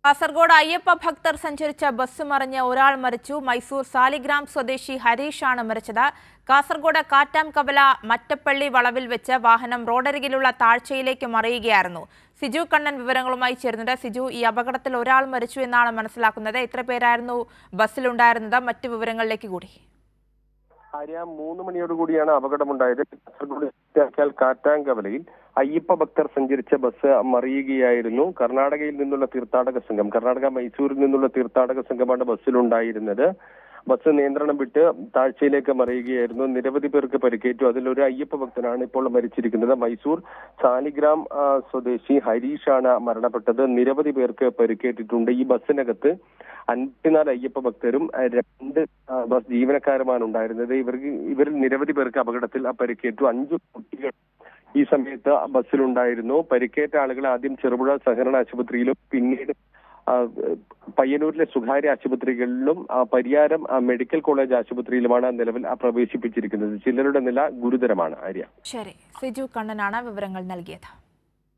കാസർഗോഡ് അയ്യപ്പ ഭക്തർ സഞ്ചരിച്ച ബസ് മറിഞ്ഞ് ഒരാൾ മരിച്ചു. മൈസൂർ സാലിഗ്രാം സ്വദേശി ഹരീഷാണ് മരിച്ചത്. കാസർഗോഡ് കാറ്റാംകവല മറ്റപ്പള്ളി വളവിൽ വെച്ച് വാഹനം റോഡരികിലുള്ള താഴ്ചയിലേക്ക് മറിയുകയായിരുന്നു. സിജു കണ്ണൻ വിവരങ്ങളുമായി ചേരുന്നുണ്ട്. സിജു, ഈ അപകടത്തിൽ ഒരാൾ മരിച്ചു എന്നാണ് മനസ്സിലാക്കുന്നത്. എത്ര പേരായിരുന്നു ബസ്സിലുണ്ടായിരുന്നത്? മറ്റു വിവരങ്ങളിലേക്ക് കൂടി. 3 മണിയോടുകൂടിയാണ് അപകടമുണ്ടായത്. കാസർഗോഡ് കാറ്റാംകവലയിൽ അയ്യപ്പ ഭക്തർ സഞ്ചരിച്ച ബസ് മറിയുകയായിരുന്നു. കർണാടകയിൽ നിന്നുള്ള തീർത്ഥാടക സംഘം, മൈസൂരിൽ നിന്നുള്ള തീർത്ഥാടക സംഘമാണ് ബസ്സിലുണ്ടായിരുന്നത്. ബസ് നിയന്ത്രണം വിട്ട് താഴ്ചയിലേക്ക് മറിയുകയായിരുന്നു. നിരവധി പേർക്ക് പരിക്കേറ്റു. അതിലൊരു അയ്യപ്പ ഭക്തനാണ് ഇപ്പോൾ മരിച്ചിരിക്കുന്നത്. മൈസൂർ സാലിഗ്രാം സ്വദേശി ഹരീഷാണ് മരണപ്പെട്ടത്. നിരവധി പേർക്ക് പരിക്കേറ്റിട്ടുണ്ട്. ഈ ബസ്സിനകത്ത് 54 അയ്യപ്പ ഭക്തരും 2 ബസ് ജീവനക്കാരുമാണ് ഉണ്ടായിരുന്നത്. ഇവരിൽ നിരവധി പേർക്ക് അപകടത്തിൽ പരിക്കേറ്റു. 5 കുട്ടികൾ ഈ സമയത്ത് ബസ്സിലുണ്ടായിരുന്നു. പരിക്കേറ്റ ആളുകളെ ആദ്യം ചെറുപുഴ സഹകരണ ആശുപത്രിയിലും പിന്നീട് പയ്യന്നൂരിലെ സ്വകാര്യ ആശുപത്രികളിലും പരിയാരം മെഡിക്കൽ കോളേജ് ആശുപത്രിയിലുമാണ് നിലവിൽ പ്രവേശിപ്പിച്ചിരിക്കുന്നത്. ചിലരുടെ നില ഗുരുതരമാണ്. ശരി, സിജു കണ്ണനാണ് വിവരങ്ങൾ നൽകിയത്.